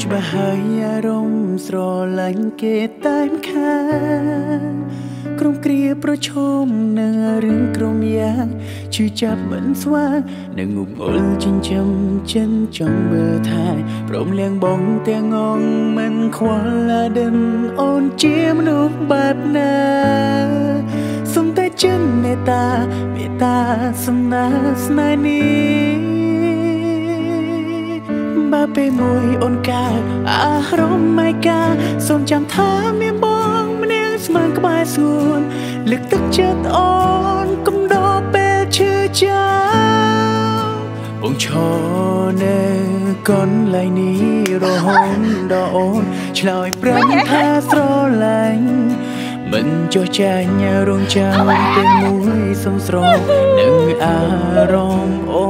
ច្បាស់ហើយអារម្មណ៍ស្រឡាញ់គេតែម្ខាងក្រុមគ្រាប្រឈមនឹងរឿងក្រុមយ៉ាងឈឺចាប់មិនស្វាងនឹងងប់អល់ចិញ្ចឹមចិនចង់មើលថែព្រមលៀងបងទាំងងងមិនខ្វល់ឡាដិនអូនជាមនុស្សបែបណាសុំតែចិនមេត្តាមេត្តាសំណាស្នេហ៍នេះបើពេលមួយអូនកើតអារម្មណ៍មិនកាសូមចាំថាមានបងម្នាក់ស្មានក្បែរស្ងួនលើកទឹកចិត្តអូនកុំដោពេលឈឺចាំបងឈរនៅកន្លែងនេះរហូតដល់អូនឆ្លើយប្រឹងថាស្រឡាញ់មិនចុះចាញ់រងចាំពេលមួយសំស្រងនឹងអារម្មណ៍អូ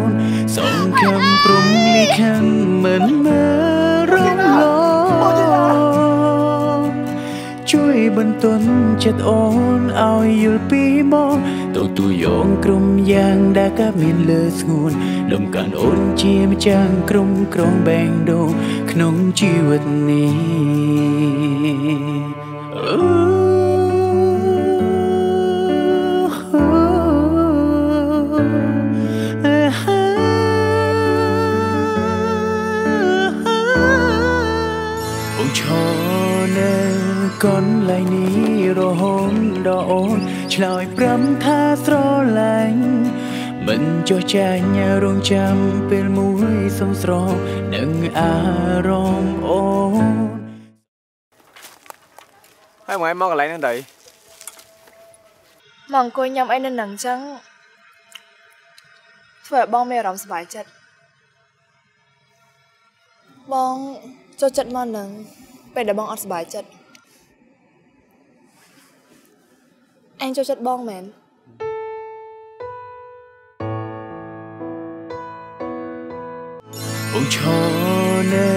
នសង្ឃឹមព្រមលិខិតមិនមើលរំលងជួយបន្ទន់ចិត្តអូនឲ្យយល់ពីមកទៅទូយងក្រុមយ៉ាងដែលកើតមានលើស្ងួនលំកាន់អូនជាម្ចាស់ក្រុមក្រុងបែងដូងក្នុងជីវិតនេះឈរនៅកន្លែងនេះរហូតដល់អូនឆ្លើយប្រឹមថាស្រឡាញ់មិនចុះចាញ់រងចាំពេលមួយសំស្រងនឹងអារម្មណ៍អូនហើយមកកន្លែងហ្នឹងទៅមកអង្គុយញ៉ាំអីនៅនឹងអញ្ចឹងធ្វើឲ្យបងមានអារម្មណ៍សប្បាយចិត្តបងចូលចិត្តមកនឹងពេលដែលបងអត់សប្បាយចិត្តអញចូលចិត្តបងមែនបងឈរនៅ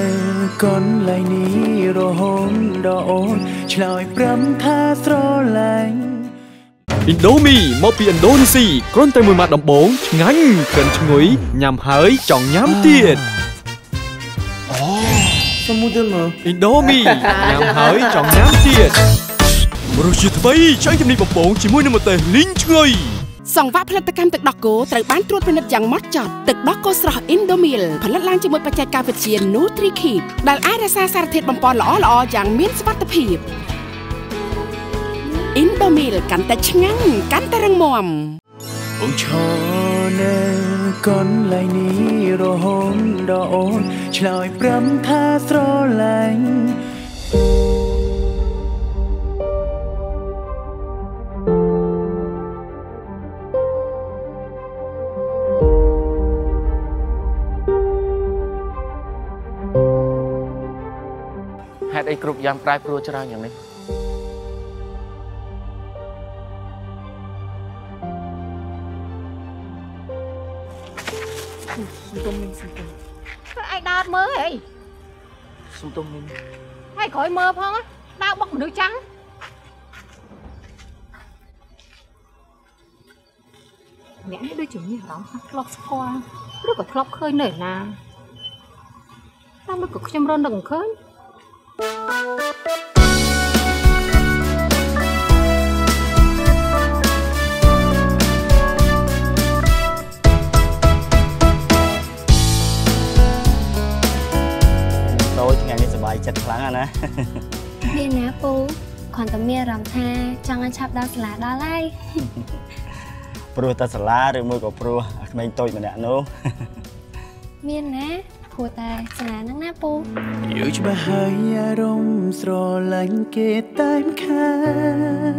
កន្លែងនេះរហូតដល់អូនឆ្លើយប្រឹមថាស្រឡាញ់Indomie មកពីឥណ្ឌូនេស៊ីគ្រាន់តែមួយម៉ាត់ដំបូងឆ្ងាញ់ក្លិនឈ្ងុយញ៉ាំហើយចង់ញ៉ាំទៀតសមូទៀតមក Indomie ញ៉ាំហើយចង់ញ៉ាំទៀតរសជាតិថ្មីឆ្អិនជំនីបំពងជាមួយនឹងម្ទេសលីងឈ្ងុយសង្វាក់ផលិតកម្មទឹកដោះគោត្រូវបានត្រួតពិនិត្យយ៉ាងហ្មត់ចត់ទឹកដោះគោស្រស់ Indomil ផលិតឡើងជាមួយបច្ចេកវិទ្យា NutriKeep ដែលអាចរក្សាសារធាតុបំប៉នល្អៗយ៉ាងមានសុវត្ថិភាព Indomil កាន់តែឆ្ងាញ់កាន់តែរឹងមាំបងឈរនៅកន្លែងនេះរហូតដល់អូនឆ្លើយប្រឹមថាស្រឡាញ់ហេតុអីគ្រប់យ៉ាងប្រែប្រួលច្រើនយ៉ាងនេះសុំទុំមីងសុំទុំឯងដើរមើលអីសុំទុំមីងហើយក្រោយមើលផងដើរបុកមនុស្សចាំងអ្នកនេះដូចជាមានអារម្មណ៍ថាធ្លាប់ស្គាល់ឬក៏ធ្លាប់ឃើញនៅណាតាមមិនក៏ខ្ញុំរត់នឹកមិនឃើញចិត្តខ្លាំងណាមានណាពូគ្រាន់តែមានអារម្មណ៍ថាចង់ឲ្យឆាប់ដល់សាលាដល់ហើយព្រោះតែសាលាឬមួយក៏ព្រោះក្មេងតូចម្នាក់នោះមានណាព្រោះតែសាលាហ្នឹងណាពូយល់ច្បាស់ហើយអារម្មណ៍ស្រឡាញ់គេតែម្ខាង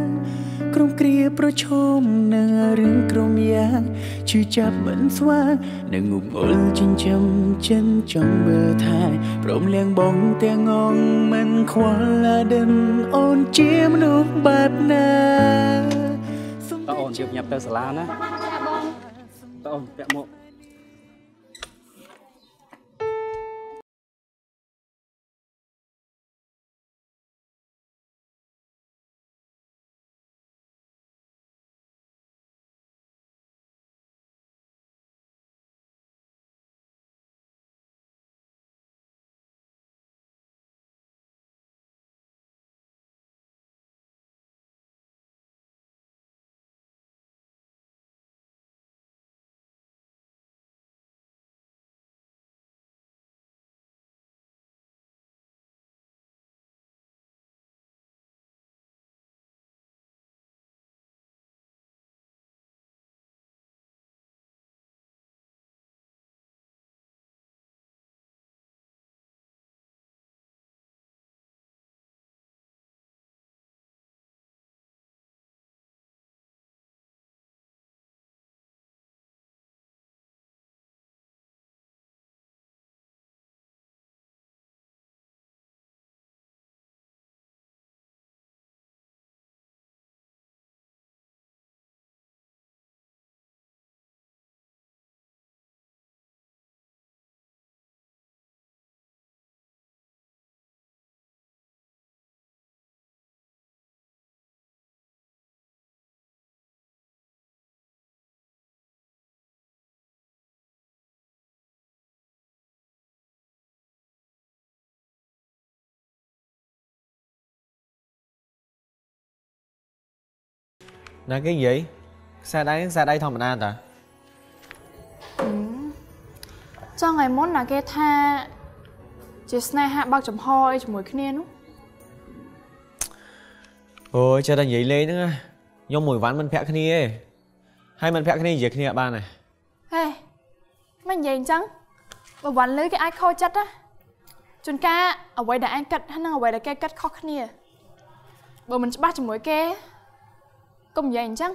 ក្រុមគ្រាប្រឈមនឹងរឿងក្រុមយ៉ាងឈឺចាប់មិនស្វាងនឹងងប់អល់ចិញ្ចឹមចិនចង់មើលថែព្រមលៀងបងទាំងងងមិនខ្វល់ឡាដិនអូនជាមនុស្សបែបណាតើអូនជិះញ៉ាំទៅសាលាណាចាបងតើអូនពាក់មក Là cái gì? Xa đây thằng mình ăn ta? Cho ngày mốt là cái tha chỉ snai hạ bao chấm hoi cho mỗi cái nè nút. Ôi cho đang vậy lên nữa. Nhưng mùi ván mình phẹt cái này. Hay mình phẹt cái này gì cái này ba này. Ê, mình vậy chăng? Và ván lưới cái ai khôi chất á. Chôn ca ở quầy đã ăn cắt hay năng ở quầy đã cái cắt khó cái nè. Bởi mình bắt cho mỗi cái. Cũng vậy chăng?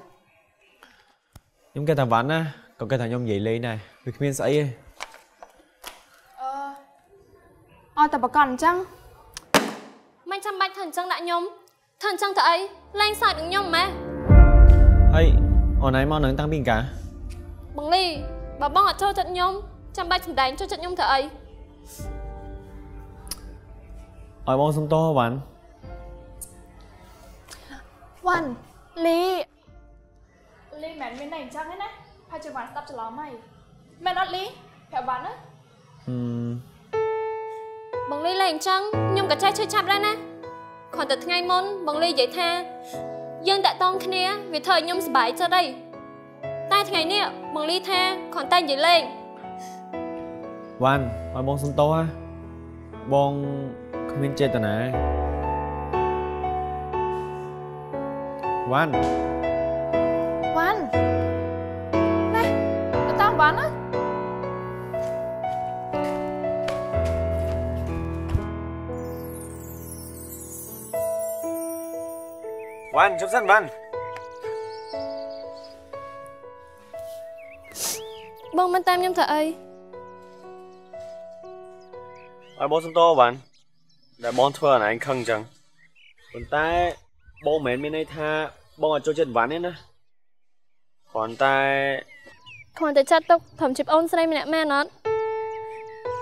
Nhưng cái thằng ván á, còn cái thằng nhông vậy lên này. Việc miên sấy ấy. Tại bà còn chăng? Mình chăm bạch thần chăng đã nhôm. Thần chăng thở ấy, lên sợi đừng nhôm mà. Hay, hồi nãy mong nướng tăng pin cả. Bằng ly, bà bong ở cho trận nhôm. Chăm bạch thần đánh cho trận nhôm thở ấy. Ở bong xong to bạn.วันLy mẹ bên này chăng hết á. Hai chữ bạn stop cho nó mày. Mẹ nói Ly, hẹo bạn á. Bằng ly lên chăng, nhôm cả trai chơi chạp ra nè. Còn từ ngày môn, bằng ly dạy tha. Dương đã tông kia, vì thời nhôm sẽ bái cho đây. Tai ngày nè, bằng ly tha, còn tay dạy lên. Văn, ở bong xong to á. Bong không biết chết tao này. Văn Này, tụi tao bán á. Văn, chúc sân Văn. Bong bên tam nhôm thở ấy. Ở bong xong to bạn. Để bong thưa này anh khăng chẳng. Còn tay bong mến bên đây tha. Bong ở chỗ chân ván ấy nè. Còn tay Còn từ chặt tốc thầm chụp ôn xe mẹ mẹ nó.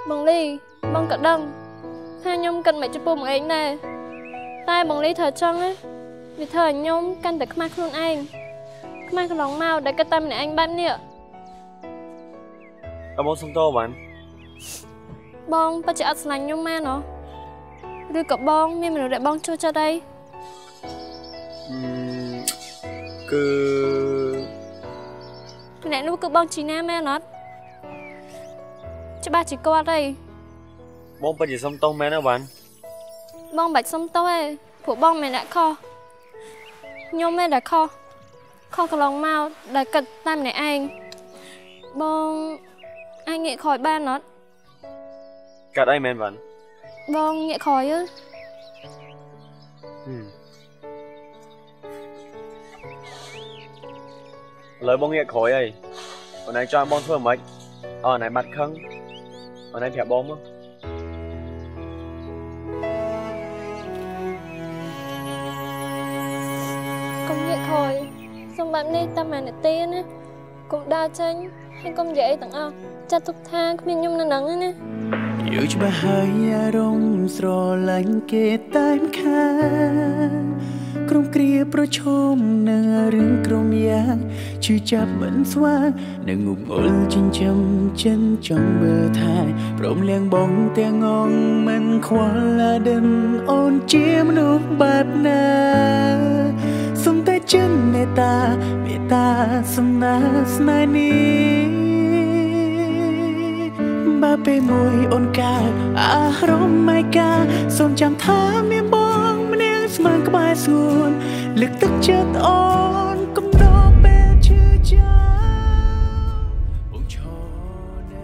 Bằng ly, bong cả đâm. Tha nhôm cần mẹ chụp bông ấy nè. Tai bằng ly thở trăng ấy. Vì thời nhôm căn từ khmai khuôn anh. Khmai khuôn lòng mau để cái tâm này anh bắt nịa. ở bong xong to bạn. Bong, bà chị ạc lành nhôm ma nó. Đưa cả bong, mình để bong cho đây. Cứ Nãy nó cứ bong chỉ nam mẹ nó. Chứ bà chỉ qua đây. bong bà chỉ xong to mẹ nó bạn. Bong bạch xong to ấy. Phụ bong mẹ đã kho. Nhôm mẹ đã kho. Kho cả lòng mau đã cật tam này anh. Bong anh nghệ khỏi ba nó. Cả đây mẹ bạn. Bong nghệ khỏi á. Lời bong nghệ khỏi ấy. Hồi nãy cho anh bong thưa mấy. Hồi nãy mặt khăng. Hồi nãy thẻ bong á. Công nghệ khỏi. Xong bạn đi ta mà nè tiên á. Cũng đa chanh. Hay công dễ tặng ơ. Chặt tục tha mình nhung nè nắng á nè. อยู่จะมาหายอารมณ์สรลังเกตตายมค่ากรุงเกลียประชมในเรื่องกรมยาชื่อจับเหมือนสว่างในงุบงุลจินจำฉันจองเบอร์ถ่ายพร้อมเลี้ยงบงเตียงงมันควาละเดินอ่อนเจียมนุกบาดนาสมแต่ฉันในตาเมตตาสำนาสนานีbà bê môi ôn ca rôm mai ca xôm chạm thá miếng bong miếng mang các bài xuân lực tức chết ôn cũng đó bê chưa cha bông cho đây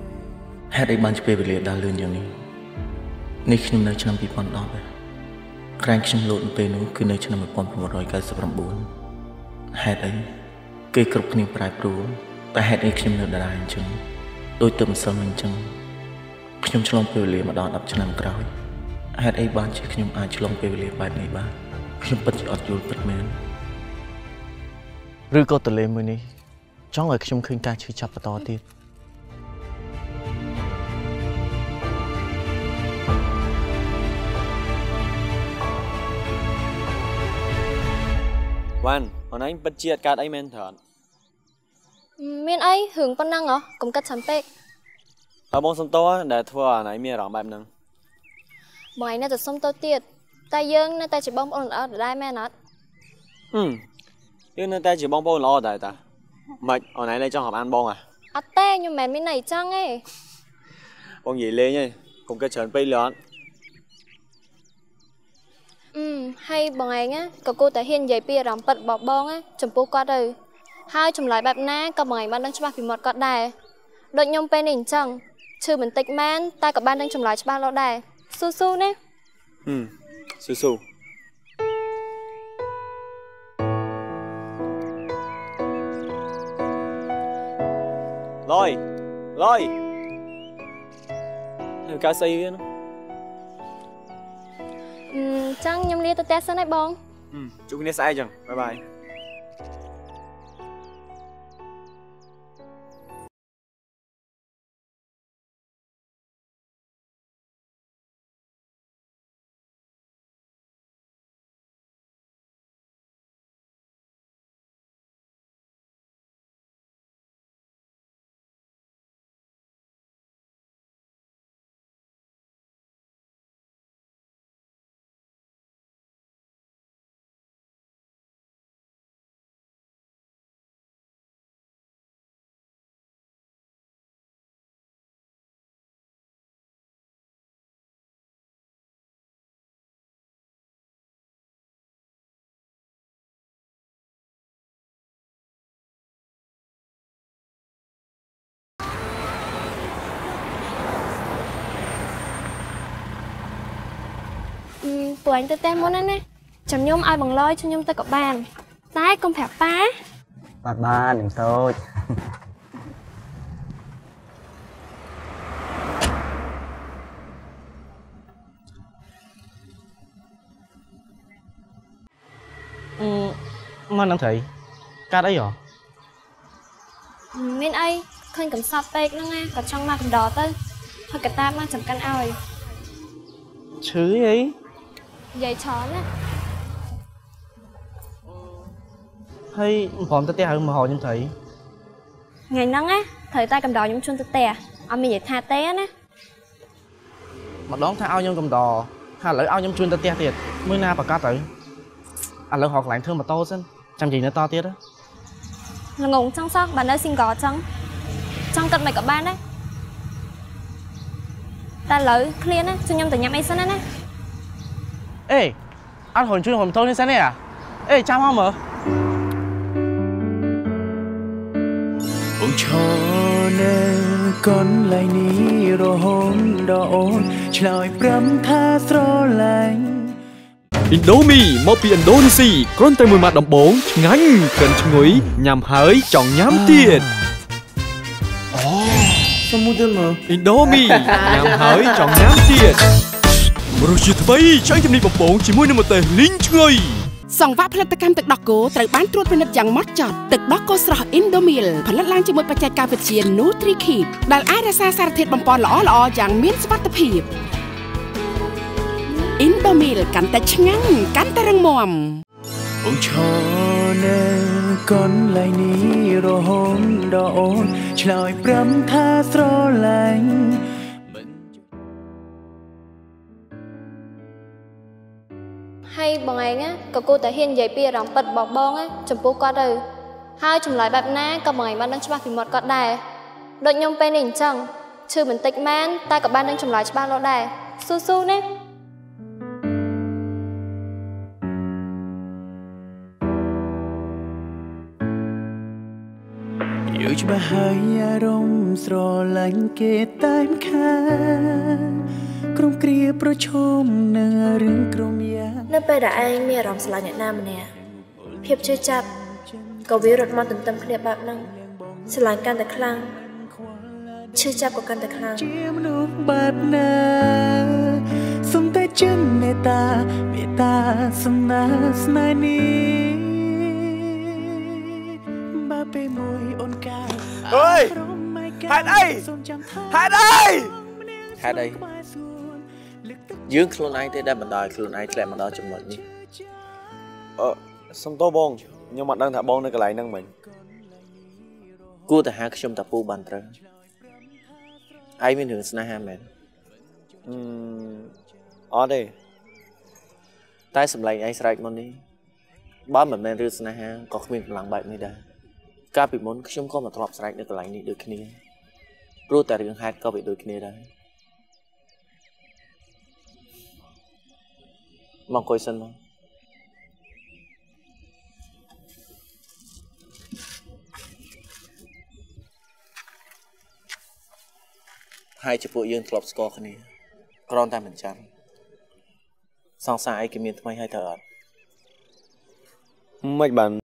hãy để bạn chụp về liệt đa lươn như này nếu khi nơi chân bị bọn đó vậy càng chân lộn về nó cứ nơi chân một con một rồi cái sập rầm bốn hãy đấy cây cột niềm prai pro tại hãy để khi nơi đại chân đôi tầm sâu mình chânខ្ញុំឆ្លងពេលវេលាមកដល់10ឆ្នាំក្រោយហេតុអីបានជាខ្ញុំអាចឆ្លងពេលវេលាបែបនេះបានខ្ញុំពិតជាអត់យល់ពិតមែនឬក៏តលេមួយនេះចង់ឲ្យខ្ញុំឃើញការឈឺចាប់បន្តទៀតវ៉ាន់អូនឯងពិតជាអត់កើតអីមែនច្រើន មានអីរឿងប៉ុណ្ណឹងហ៎កុំកាត់ចាំពេក ở bong sông to để thua này mía rộng bẹp nâng Mày nó từ sông to tiệt. Ta dương nó ta chỉ bông ổn ở đây mẹ nó. Nhưng nên ta chỉ bong bông lo đại ta. Mày, hồi nãy đây cho học ăn bông à? Tê, nhưng mà này chăng ấy. Bông gì lên nha, cùng cái trần bay lớn. Hay bọn anh á, có cô ta hiền dạy bia rõng bật bỏ bông á, chùm bố qua đời. Hai chùm lại bạp ná, có bọn anh bạn đang cho bác vì một con đài. Đợi nhông bên hình chăng, chứ mình tịch man, ta có bạn đang chùm lại cho bác lo đài. Su su nè. Su su. Lôi, lôi. Hãy cá xây viên không? Chăng nhâm lia tao test này bông. Chúc nghe sai chẳng. Bye bye. Tụi anh tê tê muốn nè. Chấm nhôm ai bằng lôi cho nhôm tê có bàn. Tái con phẹp phá. Ba đừng thôi. Mà năng thấy cá đấy hả? Nên ai khơi cầm sọt bếch nó nghe, có trong mà cầm đỏ tới. Thôi cả ta mang chấm căn ao rồi. Chứ ấy. Vậy chó nè. Hay bọn tê tê hơn mà họ nhưng thấy. Ngày nắng á, thời ta cầm đỏ nhóm chuôn tê tê. Ông mình vậy tha té nè. Mà đón tha ao nhóm cầm đỏ. Hà lỡ ao nhóm chuôn tê tê thiệt. Mới na bà cá tới. À lỡ họ lạnh thương mà to xin. Chăm gì nữa to tiết á. Là ngủ trong sóc, bạn ơi xin gò trắng. Trong cận mày có ban đấy. Ta lỡ clear á, cho nhóm từ nhắm ấy sân á. Ê, ăn hồn chuyên hồn thôi nên sao này à? Ê, chăm không mở. Ông cho nên con lại ní rồi hôn đỏ ôn Chloe prâm tha sro lạnh Indomie មកពីឥណ្ឌូនេស៊ីគ្រាន់តែមួយម៉ាត់ដំបូងឆ្ងាញ់ក្លិនឈ្ងុយញ៉ាំហើយចង់ញ៉ាំទៀតអូសុំមួយទៀតមើល Indomie ញ៉ាំហើយចង់ញ៉ាំទៀតរសជាតិថ្មីឆ្អិនជំនីបំពងជាមួយនឹងម្ទេសលីងឈ្ងុយ សង្វាក់ផលិតកម្មទឹកដោះគោត្រូវបានត្រួតពិនិត្យយ៉ាងហ្មត់ចត់ទឹកដោះគោស្រស់ Indomil ផលិតឡើងជាមួយបច្ចេកវិទ្យា NutriKeep ដែលអាចរក្សាសារធាតុបំប៉នល្អៗយ៉ាងមានសុវត្ថិភាព Indomil កាន់តែឆ្ងាញ់កាន់តែរឹងមាំ ông cho nên con lại ní rồi hôn đỏ ôn Chloe prâm tha sro lạnh Hay bọn anh á, có cô ta hiền dạy bia rõng bật bỏ bông á, chùm bố qua đời. Hai chùm lại bạp ná, có bọn anh bạn đang cho bác vì một con đài. Đợi nhông bên hình chăng, chứ mình tịch man, ta có bạn đang chùm lại cho bác lo đài. Su su nè. Yêu cho bà hai rong sro lạnh kê tay khá Krong kria pro chôm nâng rừng krong ya នៅពេលដែលឯងមានអារម្មណ៍ស្រឡាញ់អ្នកណាម្នាក់ភាពជឿចាប់ក៏វារត់មកទន្ទឹមគ្នាបែបហ្នឹងស្រឡាញ់កាន់តែខ្លាំងជឿចាប់ក៏កាន់តែខ្លាំង ជាមនុស្សបែបណាសុំតែចិនមេត្តាមេត្តាសំណាស្នេហ៍នេះបើពេលមួយអូនកាយ Ơi! Hạt ơi! Hạt ơi! Hạt ơi! Dươngខ្លួនឯងទេដែលបណ្ដោយខ្លួនឯងធ្លាក់មកដល់ចំណុចនេះសុំទោសបងខ្ញុំអត់ដឹងថាបងនៅកន្លែងហ្នឹងមិញគួរតែហៅខ្ញុំតាពូបានត្រូវឯងមានរឿងស្នេហាមែនអត់ទេតែសម្លេងឯងស្រែកមកនេះ Ba mình men rước này ha, có không biết làm bài này đã. Cả bị muốn chúng có một thọp sạch được cái này được kia. Rồi tại đường hai có bị được kia đấy. Mong coi sân không? Hai chục bộ dương club score này, còn ta mình chán. Xong xa ai kìm miền thay hai thợ. Mấy bạn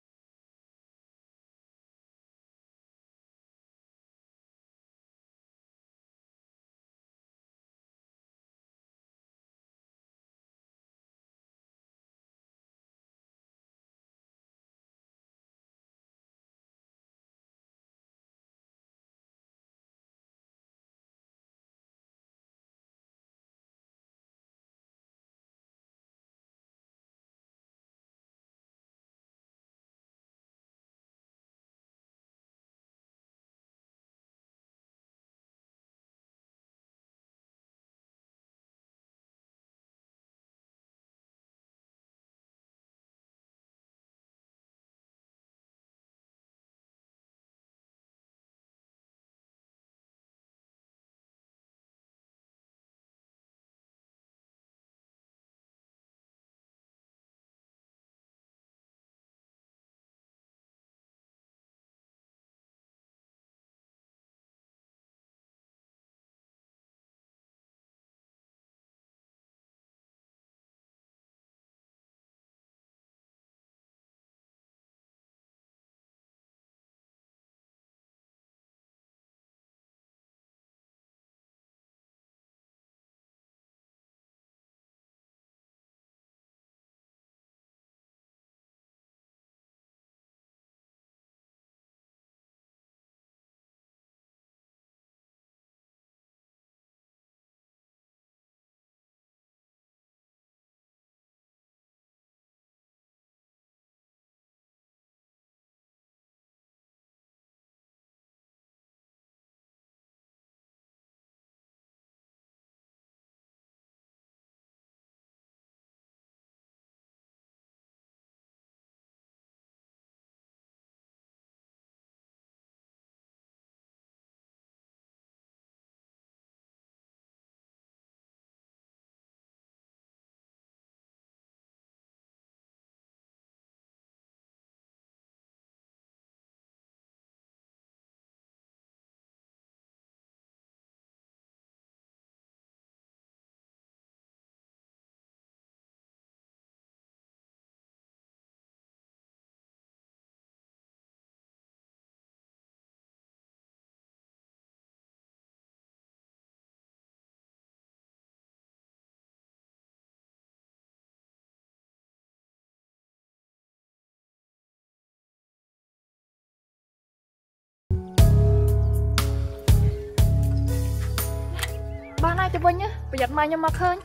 cho Vinh á, bây giờ mai nhau mặc hơn.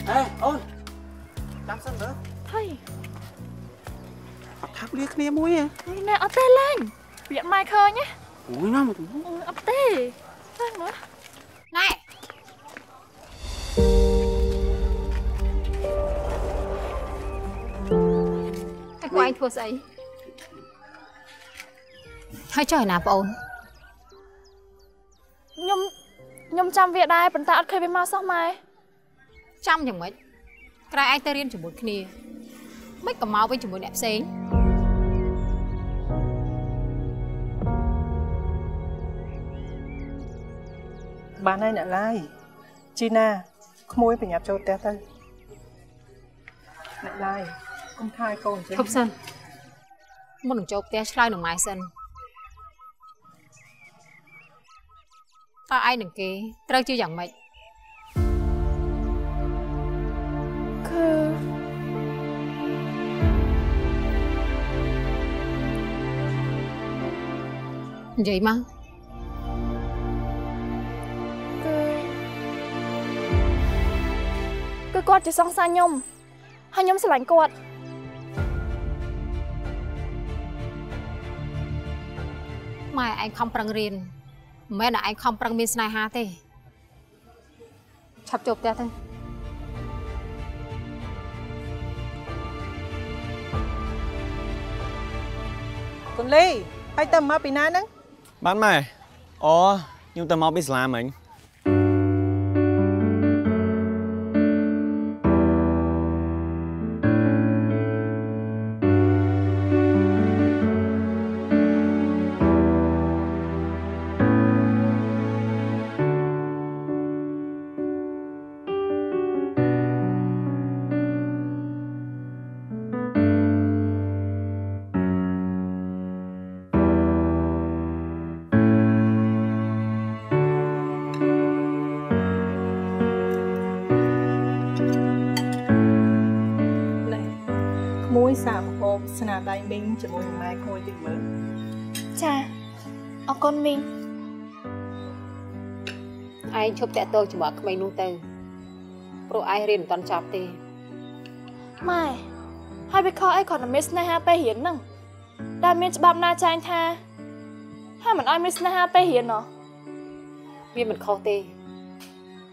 Ê, ôi,ចាំសិនមើល ហើយ អត់ថាគ្នាគ្នាមួយហ៎ ណែអត់ទេឡើងវាម៉ែឃើញណាអូយមកអត់ទេឡើងមើលណែតែគាត់ឯងធ្វើស្អីហើយចុះឯណាបងអូនខ្ញុំចាំវាដែរប៉ុន្តែអត់ឃើញវាមកសោះម៉ែចាំយ៉ាងម៉េចក្រែឯងទៅរៀនជាមួយគ្នាមិនក៏មកវិញជាមួយអ្នកផ្សេងបានហើយអ្នកឡាយជីណាក្មួយប្រញាប់ចូលផ្ទះទៅអ្នកឡាយកុំថាយកូនអញ្ចឹងឈប់សិនមុននឹងចូលផ្ទះឆ្លើយនឹងម៉ែសិនតើឯងនឹងគេត្រូវជាយ៉ាងម៉េចគឺនិយាយមកគឺគាត់ជាសង្សារខ្ញុំហើយខ្ញុំស្រឡាញ់គាត់ម៉ែឯងខំប្រឹងរៀនមិនមែនឯងខំប្រឹងមានស្នេហាទេឆាប់ចូលផ្ទះទៅ con Ly hay tầm mà bị nán nắng bán mày nhưng tao mau biết làm mìnhស្នាដៃមីងជាមួយនឹងម៉ែក្មួយតិចមើលចាអរគុណមីងឯងឈប់តាក់ទងជាមួយក្មេងនោះទៅព្រោះឯងរៀនមិនទាន់ចប់ទេម៉ែហើយវាខុសអីគាត់តែមានស្នេហាពេលរៀនហ្នឹងដែលមានច្បាប់ណាចែងថាហើយមិនឲ្យមានស្នេហាពេលរៀនហ៎វាមិនខុសទេ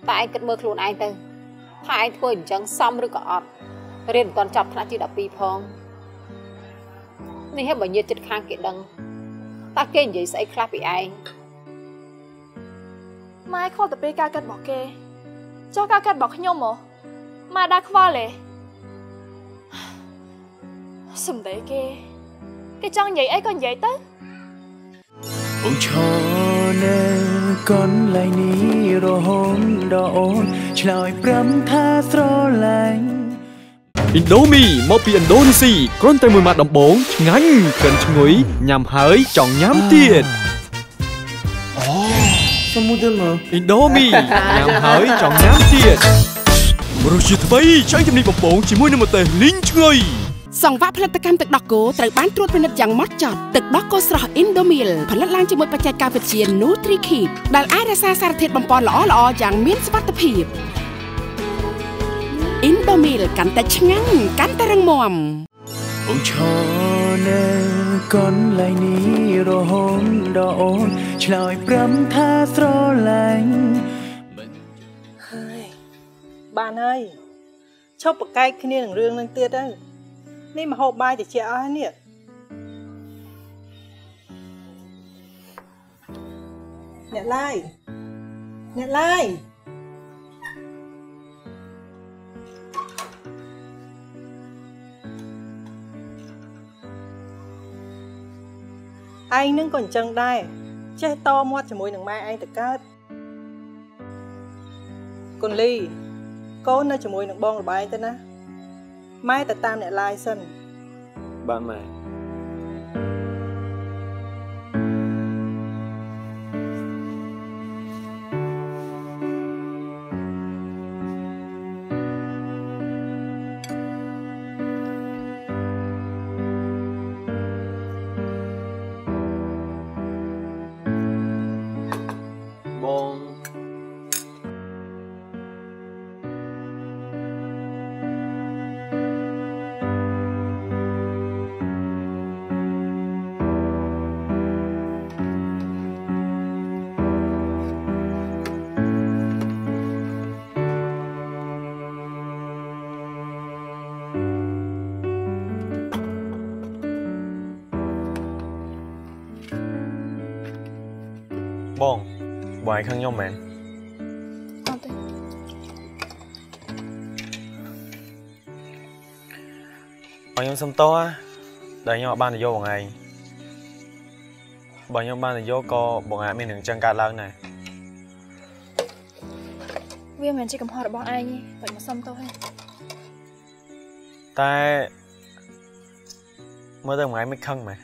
តែឯងគិតមើលខ្លួនឯងទៅថាឯងធ្វើអញ្ចឹងសមឬក៏អត់រៀនមិនទាន់ចប់ថ្នាក់ទី12ផងនេះបើញាតិចិត្តខាងគេដឹងតើគេនិយាយស្អីខ្លះពីឯងម៉ែខុសតែពេលការកាត់របស់គេចុះការកាត់របស់ខ្ញុំហ៎ម៉ែដែរខ្វល់ទេសំដីគេចង់និយាយអីក៏និយាយទៅបងឈរនៅកន្លែងនេះរហូតដល់អូនឆ្លើយព្រមថាស្រឡាញ់Indomie មកពីឥណ្ឌូនេស៊ីគ្រាន់តែមួយម៉ាត់ដំបូងឆ្ងាញ់ក្លិនឈ្ងុយញ៉ាំហើយចង់ញ៉ាំទៀតសមូទមើល Indomie ញ៉ាំហើយចង់ញ៉ាំទៀតរសជាតិថ្មីឆ្អែតជំនីបំពងជាមួយនឹងម្ទេសលីងឈ្ងុយសង្វាក់ផលិតកម្មទឹកដោះគោត្រូវបានត្រួតពិនិត្យយ៉ាងហ្មត់ចត់ទឹកដោះគោស្រស់ Indomil ផលិតឡើងជាមួយបច្ចេកវិទ្យា NutriKeep ដែលអាចរក្សាសារធាតុបំពន់ល្អយ៉ាងមានសុវត្ថិភាព Indomil កាន់តែឆ្ងាញ់កាន់តែរឹងមាំបងឈរនៅកន្លែងនេះរហូតដល់អូនឆ្លើយព្រមថាស្រឡាញ់ហើយបានហើយឈប់ប្រកែកគ្នានឹងរឿងនឹងទៀតទៅនេះមកហូបបាយតិចអស់នេះអ្នកឡាយឯងនឹងក៏អញ្ចឹងដែរចេះតមាត់ជាមួយនឹងម៉ែឯងទៅកើតកូនលីកូននៅជាមួយនឹងបងលបែងទៅណាម៉ែទៅតាមអ្នកឡាយសិនបានម៉ែបងឯងខាងខ្ញុំមែនអត់ទេបងខ្ញុំសុំទោសដែលខ្ញុំអត់បានទៅយកបងឯងបើខ្ញុំបានទៅយកក៏បងអាចមានរឿងចឹងកើតឡើងដែរវាមិនមែនជាកំហុសរបស់ឯងទេបើខ្ញុំសុំទោសទេតែមើលទៅបងឯងមិនខឹងមែន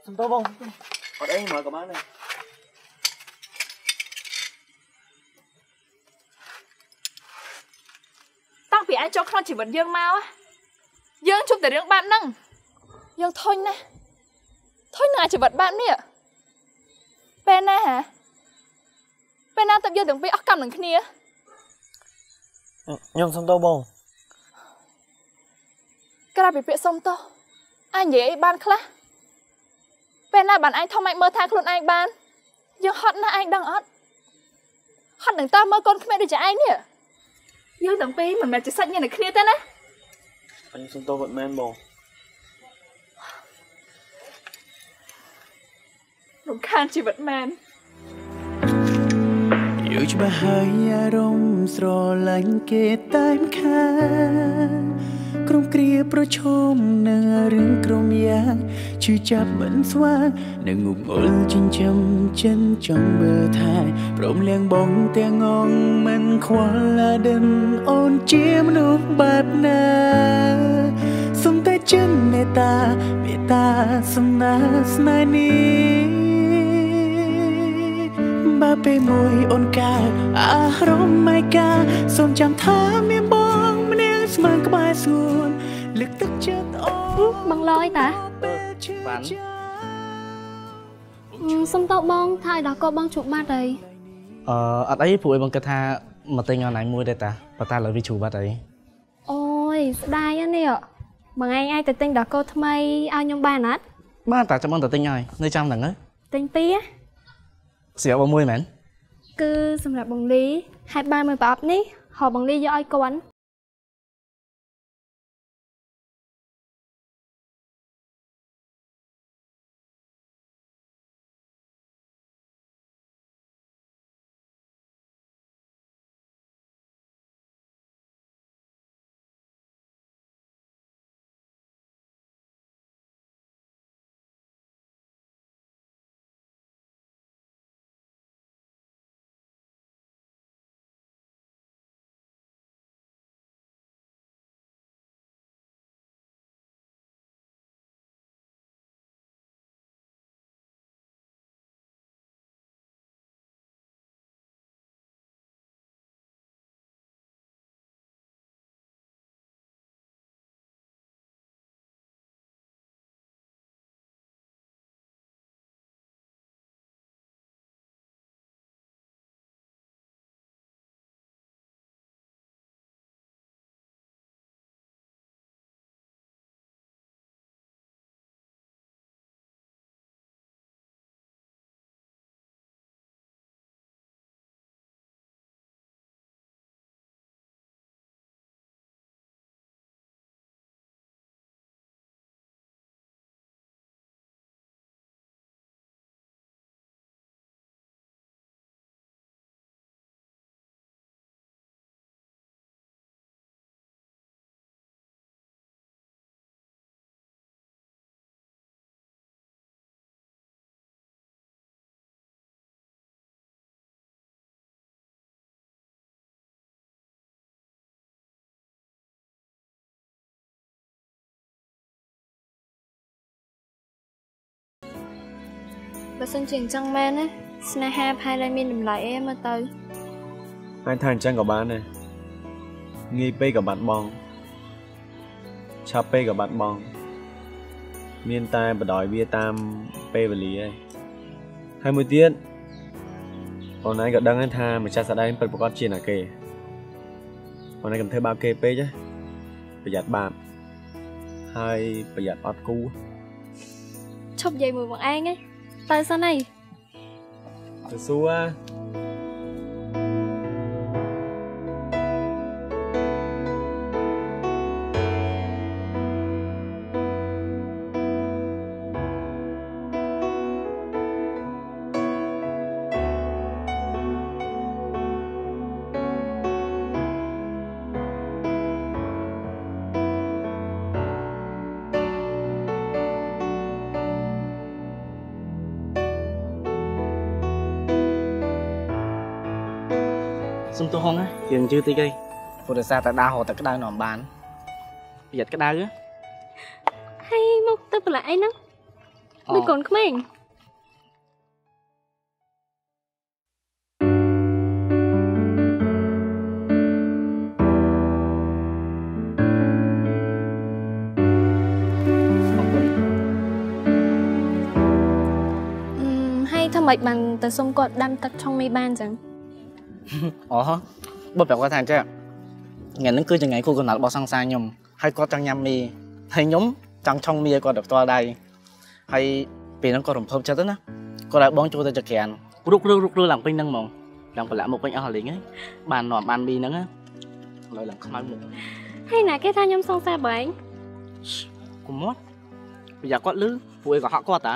សុំទោសបងអត់អីមកក៏បានដែរតាំងពីឯងចូលក្នុងជីវិតយើងមកយើងជួបតែរឿងបែបហ្នឹងយើងធុញណាស់ធុញនឹងអាជីវិតបែបនេះពេលណាហ៎ពេលណាទៅយើងទាំងពីរអស់កម្មនឹងគ្នាខ្ញុំសុំទោសបងក្រៅពីពាក្យសុំទោសអញនិយាយអីបានខ្លះ ពេលណាបានឯងធំឯងមើលថាខ្លួនឯងបានយើងហត់ណាស់ឯងដឹងអត់ហត់នឹងតើមើលកូនក្មេងដូចជាឯងនេះយើងទាំងពីរមិនមែនជាសាច់ញាតិគ្នាទេណាអញសុំទោសវត្តមែនបងរំខានជីវិតមែនយូរច្បាស់ហើយអារម្មណ៍ស្រឡាញ់គេតែម្ខាងក្រុមគ្រាប្រឈមនឹងរឿងក្រុមយ៉ាងឈឺចាប់មិនស្វាងនឹងងប់ងល់ចិញ្ចឹមចិនចង់មើលថែព្រមលៀងបងទាំងងងមិនខ្វល់ដិនអូនជាមនុស្សបែបណាសុំតែចិនមេត្តាមេត្តាសំណាស្នេហ៍នេះបើពេលមួយអូនកើតអារម្មណ៍មិនកាសូមចាំថាមានបងម្នាក់ស្មានក្បែរសួនលើកទឹកចិត្តអូនបងឡយតាបានសុំតបបងថាឲ្យដល់កូនបងជួបបាត់ហើយអត់អីព្រោះឯងបងគិតថាមកទិញអនឡាញមួយដែរតាប៉ុន្តែឥឡូវវាជួបបាត់ហើយអូយស្ដាយនេះបងឯងអាចទៅទិញដល់កូនថ្មីឲ្យខ្ញុំបានអត់បានតាចាំបងទៅទិញហើយនៅចាំហ្នឹងទិញពីស្រាប់បងមួយមែនគឺសម្រាប់បងលីហើយបានមើលប្រអប់នេះហៅបងលីយកឲ្យគាត់បើសិនជាអញ្ចឹងមែនណាស្នេហាផែដែលមានតម្លៃអីមើលទៅហើយថាអញ្ចឹងក៏បានដែរងាយពេកក៏បាត់បង់ឆាប់ពេកក៏បាត់បង់មានតែបដ ாய் វាតាមពេលវេលាឯងហើយមួយទៀតអូនឯងក៏ដឹងថាម្ចាស់ស្ដែងពិតប្រាកដជាណាគេអូនឯងកុំធ្វើបាបគេពេកណាប្រយ័ត្នបាបហើយប្រយ័ត្នអត់គូឈប់និយាយមួយបងឯងទៅសិនអីទៅសួរសុំទោសហងយើងជឿតិចអីព្រោះតែសារតែដើរហៅតែក្តៅនាំបានប្រយ័ត្នក្តៅហើយមកទៅប្រឡាក់អីហ្នឹងដូចកូនក្មេងហើយធ្វើម៉េចបានទៅសុំគាត់ដាំទឹកឆុងមីបានចឹងអូបើប្រាប់គាត់ថាអញ្ចឹងថ្ងៃហ្នឹងគឺជាថ្ងៃគូកំណត់របស់សង្សារខ្ញុំហើយគាត់ចង់ញ៉ាំមីហើយខ្ញុំចង់ឆុងមីឲ្យគាត់ដល់ផ្ទាល់ដៃហើយ ពេលហ្នឹងក៏រំភើបចិត្តណាគាត់ឲ្យបងចូលទៅចក្រានរុករើឡើងពេញហ្នឹងហ្មងឡើងប្រឡាក់មកពេញអស់លេងហ្នឹងបាននាំបានមីហ្នឹងឡើយឡើងខ្មៅមុខហើយណាគេថាខ្ញុំសងសាបែងកុំមកប្រយ័ត្នគាត់លឺពួកឯងក៏ហក់គាត់តា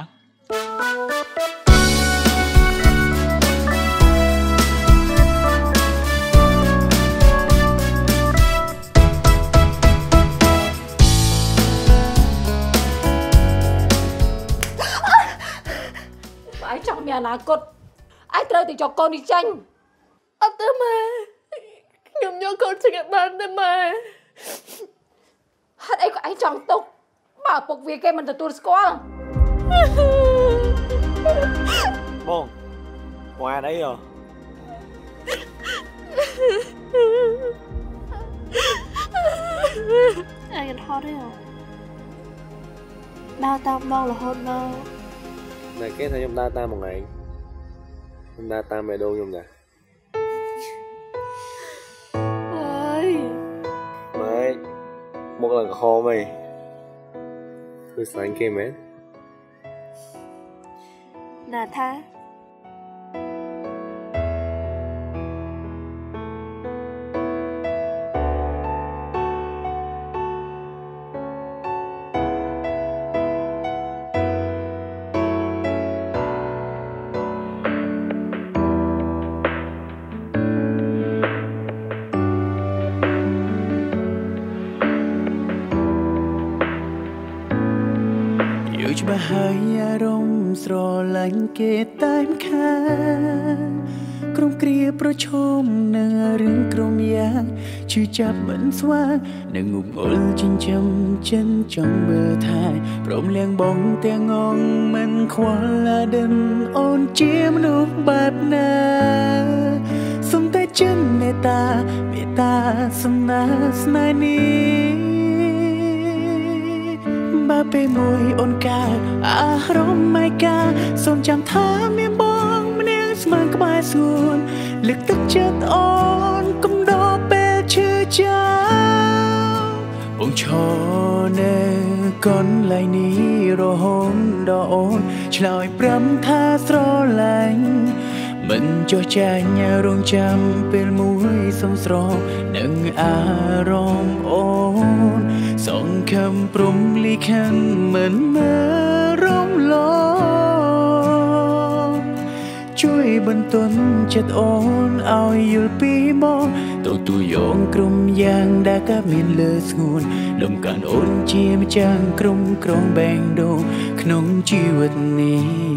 ឯងចង់មានអនាគតឯងត្រូវតែយកកូននេះចេញអត់ទេម៉ែខ្ញុំយកកូនចេញឲ្យបានទេម៉ែហេតុអីក៏ឯងចង់ទុកបើពុកវាគេមិនទទួលស្គាល់បងអត់អីហ៎ឯងថតទេដើរតាមបងរហូតមកតែគេថាខ្ញុំដើរតាមបងឯងខ្ញុំដើរតាមមេដូងខ្ញុំដែរអើយម៉េចមកឡើងក្រហមអីគឺស្លាញ់គេមែនណាថាច្បាស់ហើយអារម្មណ៍ស្រឡាញ់គេតាមខាក្រុមគ្រាប្រឈមនឹងរឿងក្រុមយ៉ាងឈឺចាប់មិនស្វាងនឹងងប់ងល់ចិញ្ចឹមចិនចង់មើលថែព្រមលៀងបងទាំងងងមិនខ្វល់ឡាដិនអូនជាមនុស្សបែបណាសុំតែចិនមេត្តាមេត្តាសំណាស្នេហ៍នេះបើពេលមួយអូនកើតអារម្មណ៍មិនកាសូមចាំថាមានបងម្នាក់ស្មានក្បែរសួនលើកទឹកចិត្តអូនកុំដោពេលឈឺចាំបងឈរនៅកន្លែងនេះរហូតដល់អូនឆ្លើយព្រមថាស្រឡាញ់មិនចុះចាញ់រងចាំពេលមួយសំស្រងនឹងអារម្មណ៍អូនសង្ឃឹមព្រមលីខានមិនមើលរំលងជួយបន្ទន់ចិត្តអូនឲ្យយល់ពីមកទូយោងក្រុមយ៉ាងដែលកើតមានលើស្ងួនលំកាន់អូនជាម្ចាស់ក្រុមក្រងបែងដូងក្នុងជីវិតនេះ